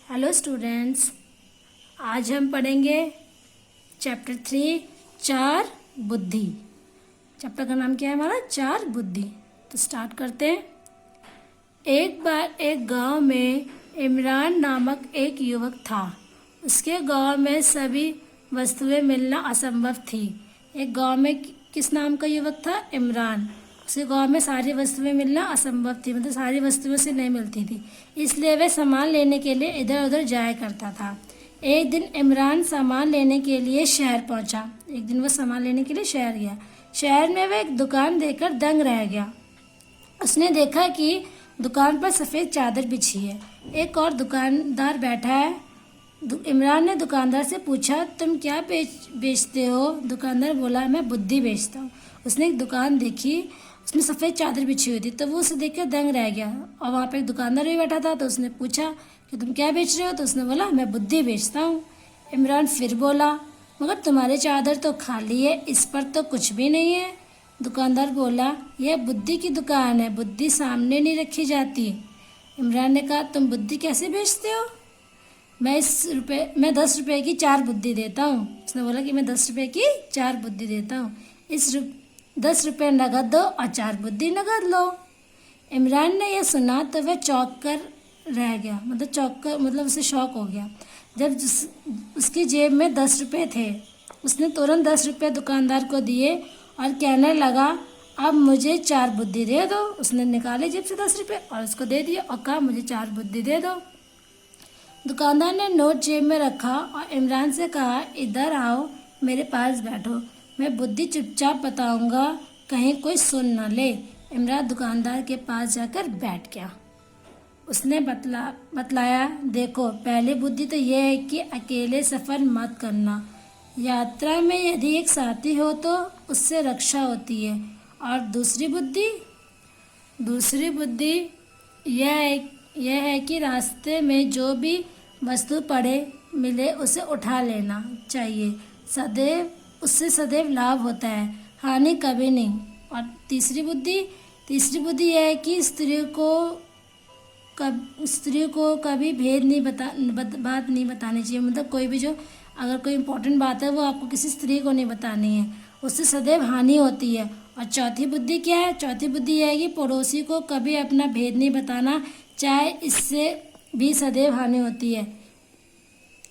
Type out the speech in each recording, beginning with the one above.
Hello students, आज हम पढ़ेंगे चैप्टर 3 चार बुद्धि। चैप्टर का नाम क्या है हमारा? चार बुद्धि। तो स्टार्ट करते हैं। एक बार एक गांव में इमरान नामक एक युवक था। उसके गांव में सभी वस्तुएं मिलना असंभव थी। एक गांव में किस नाम का युवक था? इमरान। उसके गांव में सारी वस्तुएं मिलना असंभव थी, मतलब सारी वस्तुएं से नहीं मिलती थी, इसलिए वह सामान लेने के लिए इधर उधर जाया करता था। एक दिन इमरान सामान लेने के लिए शहर पहुंचा। एक दिन वह सामान लेने के लिए शहर गया। शहर में वह एक दुकान देखकर दंग रह गया। उसने देखा कि दुकान पर सफ़ेद चादर बिछी है। एक और दुकानदार बैठा है। इमरान ने दुकानदार से पूछा, तुम क्या बेचते हो? दुकानदार बोला, मैं बुद्धि बेचता हूँ। उसने एक दुकान देखी, उसमें सफ़ेद चादर बिछी हुई थी, तो वो उसे देखकर दंग रह गया। और वहाँ पे एक दुकानदार भी बैठा था, तो उसने पूछा कि तुम क्या बेच रहे हो? तो उसने बोला, मैं बुद्धि बेचता हूँ। इमरान फिर बोला, मगर तुम्हारी चादर तो खाली है, इस पर तो कुछ भी नहीं है। दुकानदार बोला, यह बुद्धि की दुकान है, बुद्धि सामने नहीं रखी जाती। इमरान ने कहा, तुम बुद्धि कैसे बेचते हो? मैं 10 रुपये की 4 बुद्धि देता हूँ। उसने बोला कि मैं 10 रुपये की 4 बुद्धि देता हूँ। 10 रुपये नगद दो और 4 बुद्धि नगद लो। इमरान ने यह सुना तो वह चौंक कर रह गया, मतलब उसे शौक हो गया। जब उसकी जेब में 10 रुपये थे, उसने तुरंत 10 रुपये दुकानदार को दिए और कहने लगा, अब मुझे 4 बुद्धि दे दो। उसने निकाले जेब से 10 रुपये और उसको दे दिए और कहा, मुझे 4 बुद्धि दे दो। दुकानदार ने नोट जेब में रखा और इमरान से कहा, इधर आओ, मेरे पास बैठो, मैं बुद्धि चुपचाप बताऊंगा, कहीं कोई सुन न ले। इमरान दुकानदार के पास जाकर बैठ गया। उसने बतलाया, देखो, पहली बुद्धि तो यह है कि अकेले सफ़र मत करना। यात्रा में यदि एक साथी हो तो उससे रक्षा होती है। और दूसरी बुद्धि यह है कि रास्ते में जो भी वस्तु पड़े मिले उसे उठा लेना चाहिए। उससे सदैव लाभ होता है, हानि कभी नहीं। और तीसरी बुद्धि यह है कि स्त्री को कभी बात नहीं बतानी चाहिए। मतलब कोई भी अगर कोई इम्पोर्टेंट बात है वो आपको किसी स्त्री को नहीं बतानी है, उससे सदैव हानि होती है। और चौथी बुद्धि क्या है? चौथी बुद्धि यह है कि पड़ोसी को कभी अपना भेद नहीं बताना, चाहे इससे भी सदैव हानि होती है।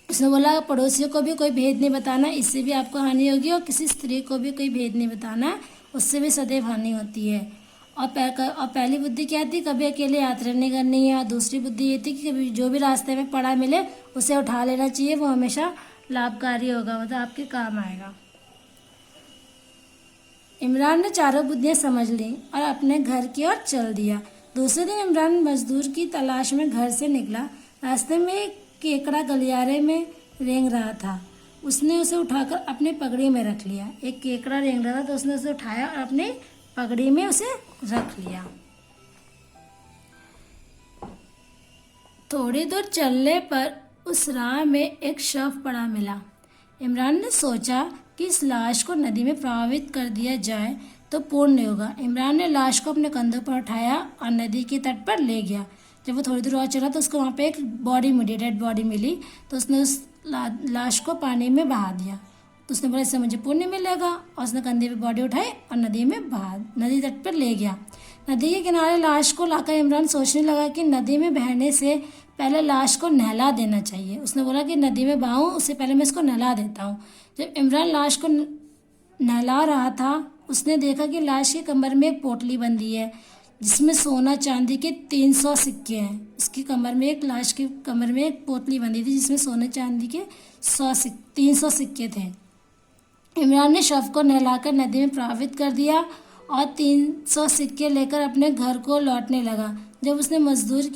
उसने बोला, पड़ोसियों को भी कोई भेद नहीं बताना, इससे भी आपको हानि होगी। और किसी स्त्री को भी कोई भेद नहीं बताना, उससे भी सदैव हानि होती है। और पहली बुद्धि क्या थी? कभी अकेले यात्रा नहीं करनी है। और दूसरी बुद्धि ये थी कि कभी जो भी रास्ते में पड़ा मिले उसे उठा लेना चाहिए, वो हमेशा लाभकारी होगा, मतलब आपके काम आएगा। इमरान ने चारों बुद्धियाँ समझ ली और अपने घर की ओर चल दिया। दूसरे दिन इमरान मजदूर की तलाश में घर से निकला। रास्ते में एक केकड़ा गलियारे में रेंग रहा था। उसने उसे उठाकर अपने पगड़ी में रख लिया। एक केकड़ा रेंग रहा था तो उसने उसे उठाया और अपने पगड़ी में उसे रख लिया। थोड़ी दूर चलने पर उस राह में एक शव पड़ा मिला। इमरान ने सोचा कि इस लाश को नदी में प्रवाहित कर दिया जाए तो पुण्य होगा। इमरान ने लाश को अपने कंधों पर उठाया और नदी के तट पर ले गया। जब वो थोड़ी दूर और चला तो उसको वहाँ पे एक डेड बॉडी मिली, तो उसने उस लाश को पानी में बहा दिया। तो उसने बोला, इससे मुझे पुण्य मिलेगा। और उसने कंधे पे बॉडी उठाई और नदी तट पर ले गया। नदी के किनारे लाश को लाकर इमरान सोचने लगा कि नदी में बहने से पहले लाश को नहला देना चाहिए। उसने बोला कि नदी में बहाऊं, उससे पहले मैं इसको नहला देता हूँ। जब इमरान लाश को नहला रहा था, उसने देखा कि लाश के कमर में एक पोटली बंधी है जिसमें सोना चांदी के 300 सिक्के हैं। लाश के कमर में एक पोटली बंधी थी जिसमें सोने चांदी के 300 सिक्के थे। इमरान ने शव को नहलाकर नदी में प्रवाहित कर दिया और 300 सिक्के लेकर अपने घर को लौटने लगा। जब उसे मजदूरी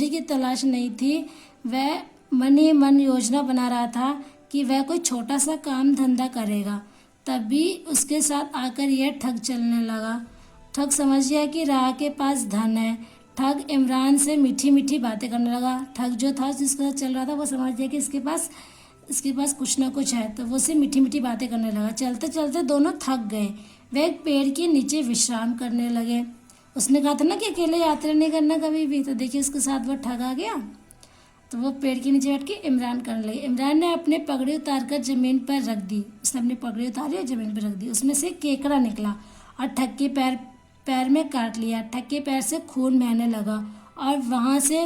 की तलाश नहीं थी, वह मन ही मन योजना बना रहा था कि वह कोई छोटा सा काम धंधा करेगा। तभी उसके साथ आकर यह ठग चलने लगा। ठग समझ गया कि राह के पास धन है। ठग इमरान से मीठी मीठी बातें करने लगा। ठग जो था जिसके साथ चल रहा था वो समझ गया कि इसके पास कुछ ना कुछ है, तो वो उससे मीठी मीठी बातें करने लगा। चलते चलते दोनों थक गए। वे एक पेड़ के नीचे विश्राम करने लगे। उसने कहा था ना कि अकेले यात्रा नहीं करना कभी भी, तो देखिए उसके साथ वो ठग आ गया। तो वो पेड़ के नीचे बैठ के इमरान करने लगे। इमरान ने अपने पगड़ी उतार कर ज़मीन पर रख दी। उसने अपनी पगड़ी उतारी और ज़मीन पर रख दी। उसमें से केकड़ा निकला और ठग के पैर में काट लिया। ठग के पैर से खून बहने लगा और वहाँ से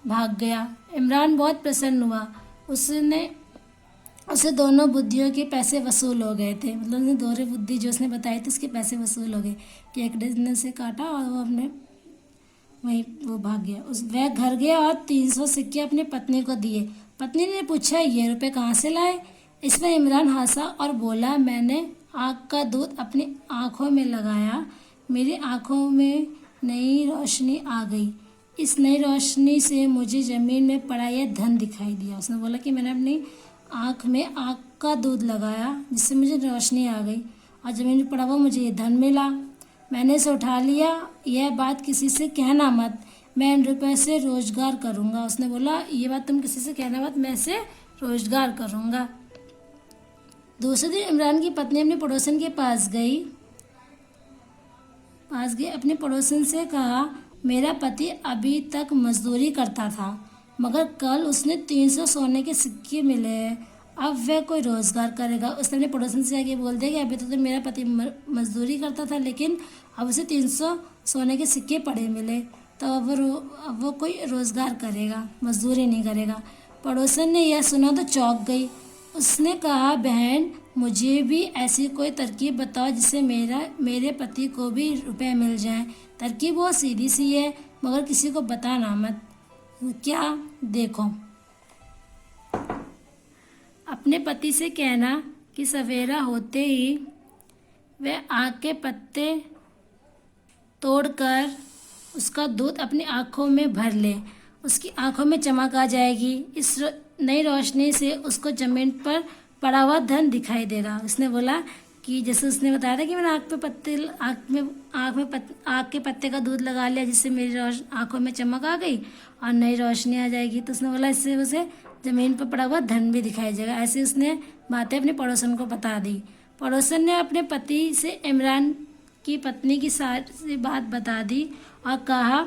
भाग गया। इमरान बहुत प्रसन्न हुआ। उसे दोनों बुद्धियों के पैसे वसूल हो गए थे। मतलब उसने दोहरे बुद्धि जो उसने बताई थी उसके पैसे वसूल हो गए। केकड़े ने से काटा और वो अपने वहीं वो भाग गया। वह घर गया और 300 सिक्के अपनी पत्नी को दिए। पत्नी ने पूछा, ये रुपए कहाँ से लाए? इस पर इमरान हंसा और बोला, मैंने आँख का दूध अपनी आँखों में लगाया, मेरी आँखों में नई रोशनी आ गई। इस नई रोशनी से मुझे ज़मीन में पड़ा यह धन दिखाई दिया। उसने बोला कि मैंने अपनी आँख में आँख का दूध लगाया जिससे मुझे रोशनी आ गई और ज़मीन में पड़ा हुआ मुझे ये धन मिला। मैंने इसे उठा लिया। यह बात किसी से कहना मत, मैं इन रुपये से रोज़गार करूँगा। उसने बोला, ये बात तुम किसी से कहना मत, मैं इसे रोज़गार करूँगा। दूसरे दिन इमरान की पत्नी अपने पड़ोसन के पास गई अपने पड़ोसन से कहा, मेरा पति अभी तक मजदूरी करता था मगर कल उसने 300 सोने के सिक्के मिले हैं, अब वह कोई रोज़गार करेगा। उसने अपने पड़ोसन से आगे बोल दिया कि अभी तो मेरा पति मजदूरी करता था लेकिन अब उसे 300 सोने के सिक्के पड़े मिले, तो अब वो कोई रोज़गार करेगा, मजदूरी नहीं करेगा। पड़ोसन ने यह सुना तो चौंक गई। उसने कहा, बहन मुझे भी ऐसी कोई तरकीब बताओ जिससे मेरे पति को भी रुपए मिल जाएं। तरकीब बहुत सीधी सी है मगर किसी को बताना मत। क्या? देखो, अपने पति से कहना कि सवेरा होते ही वह आक के पत्ते तोड़कर उसका दूध अपनी आँखों में भर ले। उसकी आँखों में चमक आ जाएगी। इस नई रोशनी से उसको ज़मीन पर पड़ा हुआ धन दिखाई देगा। उसने बोला कि जैसे उसने बताया था कि मैंने आँख के पत्ते का दूध लगा लिया जिससे मेरी आँखों में चमक आ गई और नई रोशनी आ जाएगी। तो उसने बोला इससे उसे ज़मीन पर पड़ा हुआ धन भी दिखाई देगा। ऐसे उसने बातें अपने पड़ोसन को बता दी। पड़ोसन ने अपने पति से इमरान की पत्नी की सारी बात बता दी और कहा,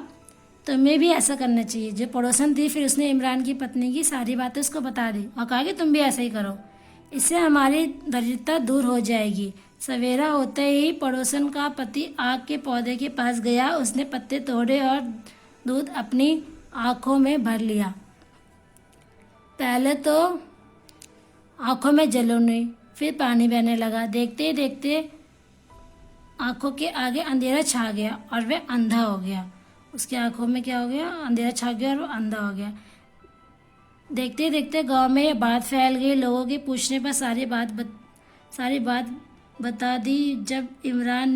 तुम्हें भी ऐसा करना चाहिए। जो पड़ोसन थी फिर उसने इमरान की पत्नी की सारी बातें उसको बता दी और कहा कि तुम भी ऐसा ही करो, इससे हमारी दरिद्रता दूर हो जाएगी। सवेरा होते ही पड़ोसन का पति आग के पौधे के पास गया। उसने पत्ते तोड़े और दूध अपनी आँखों में भर लिया। पहले तो आँखों में जलन हुई, फिर पानी बहने लगा। देखते ही देखते आँखों के आगे अंधेरा छा गया और वह अंधा हो गया। उसकी आँखों में क्या हो गया? अंधेरा छा गया और वो अंधा हो गया। देखते ही देखते गांव में ये बात फैल गई। लोगों के पूछने पर सारी बात बता दी। जब इमरान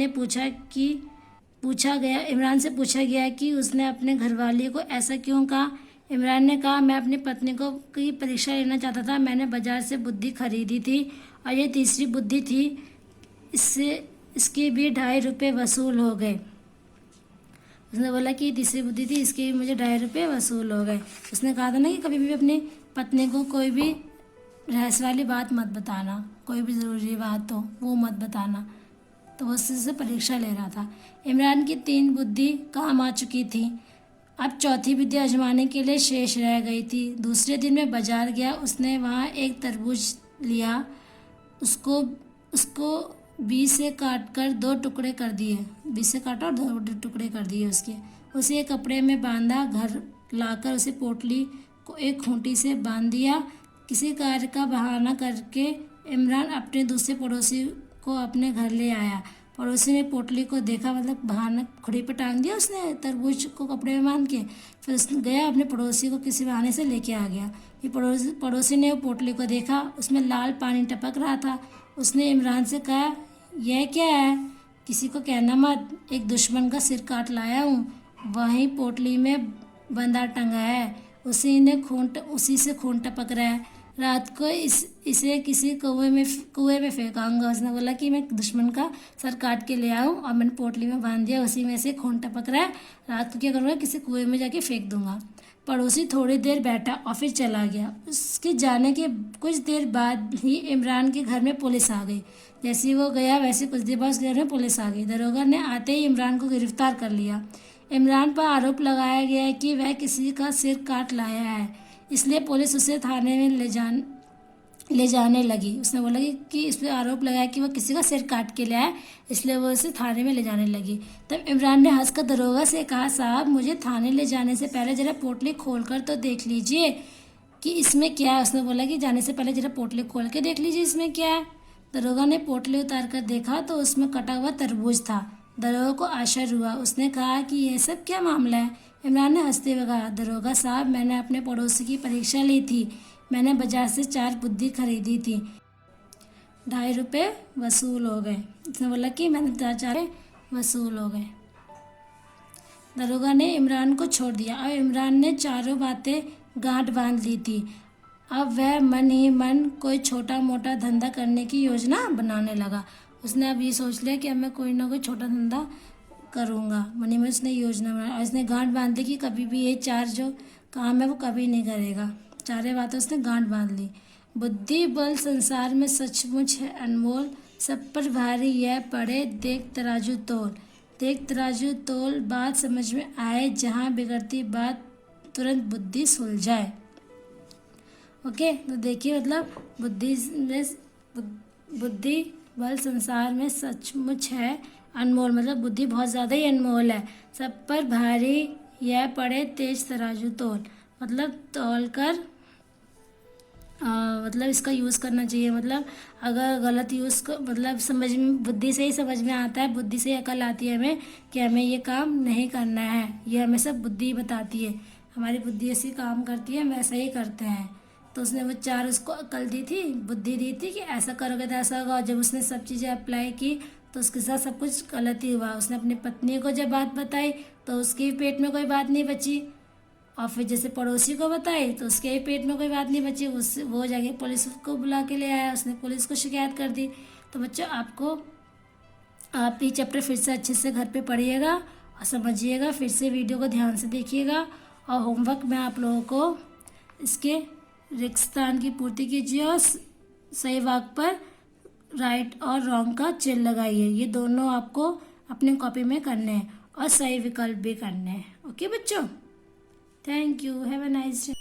से पूछा गया कि उसने अपने घरवाली को ऐसा क्यों कहा। इमरान ने कहा, मैं अपनी पत्नी को की परीक्षा लेना चाहता था। मैंने बाजार से बुद्धि खरीदी थी और ये तीसरी बुद्धि थी, इसके भी 2.5 रुपये वसूल हो गए। उसने बोला कि तीसरी बुद्धि थी, इसके भी मुझे 2.5 रुपये वसूल हो गए। उसने कहा था ना कि कभी भी अपनी पत्नी को कोई भी रहस्य वाली बात मत बताना, कोई भी ज़रूरी बात हो वो मत बताना। तो वो उससे परीक्षा ले रहा था। इमरान की 3 बुद्धि काम आ चुकी थी। अब चौथी बुद्धि आजमाने के लिए शेष रह गई थी। दूसरे दिन में बाजार गया। उसने वहाँ एक तरबूज लिया। उसको बीच से काट कर 2 टुकड़े कर दिए। बीच से काटा और 2 टुकड़े कर दिए उसके। उसे एक कपड़े में बांधा। घर लाकर उसे पोटली को एक खूंटी से बांध दिया। किसी कार्य का बहाना करके इमरान अपने दूसरे पड़ोसी को अपने घर ले आया। पड़ोसी ने पोटली को देखा, मतलब बहाना खुड़ी पर टांग दिया उसने तरबूज को कपड़े में बांध के। फिर उसने गया अपने पड़ोसी को किसी बहाने से लेके आ गया। फिर पड़ोसी ने वो पोटली को देखा, उसमें लाल पानी टपक रहा था। उसने इमरान से कहा, यह क्या है? किसी को कहना मत, एक दुश्मन का सिर काट लाया हूँ, वहीं पोटली में बंधा टंगा है, उसी से खून टपक रहा है। रात को इसे किसी कुएं में फेंकाऊंगा। उसने बोला कि मैं दुश्मन का सर काट के ले आऊँ और मैंने पोटली में बांध दिया, उसी में से खून टपक रहा है। रात को क्या करूँगा, किसी कुएं में जाके फेंक दूंगा। पड़ोसी थोड़ी देर बैठा और फिर चला गया। उसके जाने के कुछ देर बाद ही इमरान के घर में पुलिस आ गई। जैसे ही वो गया वैसे कुछ देर बाद उसके घर में पुलिस आ गई। दरोगा ने आते ही इमरान को गिरफ्तार कर लिया। इमरान पर आरोप लगाया गया है कि वह किसी का सिर काट लाया है। इसलिए पुलिस उसे थाने में ले जाने लगी। उसने बोला कि इस पर आरोप लगाया कि वह किसी का सिर काट के ले आया, इसलिए वो उसे थाने में ले जाने लगी। तब इमरान ने हंसकर दरोगा से कहा, साहब मुझे थाने ले जाने से पहले ज़रा पोटली खोल कर तो देख लीजिए कि इसमें क्या है। उसने बोला कि जाने से पहले ज़रा पोटली खोल के देख लीजिए इसमें क्या है। दरोगा ने पोटली उतार कर देखा तो उसमें कटा हुआ तरबूज था। दरोगा को आश्चर्य हुआ। उसने कहा कि यह सब क्या मामला है। इमरान ने हंसते हुए कहा, दरोगा साहब मैंने अपने पड़ोसी की परीक्षा ली थी। मैंने बाजार से 4 बुद्धी खरीदी थी, 2.5 रुपये वसूल हो गए। उसने बोला कि मैंने 4 वसूल हो गए। दरोगा ने इमरान को छोड़ दिया। अब इमरान ने चारों बातें गांठ बांध ली थी। अब वह मन ही मन कोई छोटा मोटा धंधा करने की योजना बनाने लगा। उसने अब ये सोच लिया कि अब मैं कोई ना कोई छोटा धंधा करूँगा। मन ही मन उसने योजना बनाई और उसने गांठ बांध ली कि कभी भी ये 4 जो काम है वो कभी नहीं करेगा। 4 बातें उसने गांठ बांध ली। बुद्धि बल संसार में सचमुच है अनमोल, सब पर भारी यह पड़े देख तराजू तोल। देख तराजू तोल बात समझ में आए, जहाँ बिगड़ती बात तुरंत बुद्धि सुलझाए। ओके, तो देखिए मतलब बुद्धि बल संसार में सचमुच है अनमोल, मतलब बुद्धि बहुत ज़्यादा ही अनमोल है। सब पर भारी यह पड़े तेज तराजू तोल, मतलब तौल कर मतलब इसका यूज़ करना चाहिए। मतलब अगर गलत यूज़ मतलब समझ में बुद्धि से ही समझ में आता है, बुद्धि से अकल आती है हमें कि हमें ये काम नहीं करना है। ये हमें सब बुद्धि बताती है, हमारी बुद्धि ऐसी काम करती है, हम वैसा ही करते हैं। तो उसने वो 4 उसको अकल दी थी, बुद्धि दी थी कि ऐसा करोगे तो ऐसा होगा। और जब उसने सब चीज़ें अप्लाई की तो उसके साथ सब कुछ गलत ही हुआ। उसने अपनी पत्नी को जब बात बताई तो उसके पेट में कोई बात नहीं बची, और फिर जैसे पड़ोसी को बताई तो उसके ही पेट में कोई बात नहीं बची। उससे वो जाके पुलिस को बुला के ले आया, उसने पुलिस को शिकायत कर दी। तो बच्चों आप ये चैप्टर फिर से अच्छे से घर पे पढ़िएगा और समझिएगा। फिर से वीडियो को ध्यान से देखिएगा और होमवर्क में आप लोगों को इसके रिक्त स्थान की पूर्ति कीजिए और सही वाक्य पर राइट और रॉन्ग का चिन्ह लगाइए। ये दोनों आपको अपने कॉपी में करने हैं और सही विकल्प भी करने हैं। ओके बच्चों, thank you, have a nice day.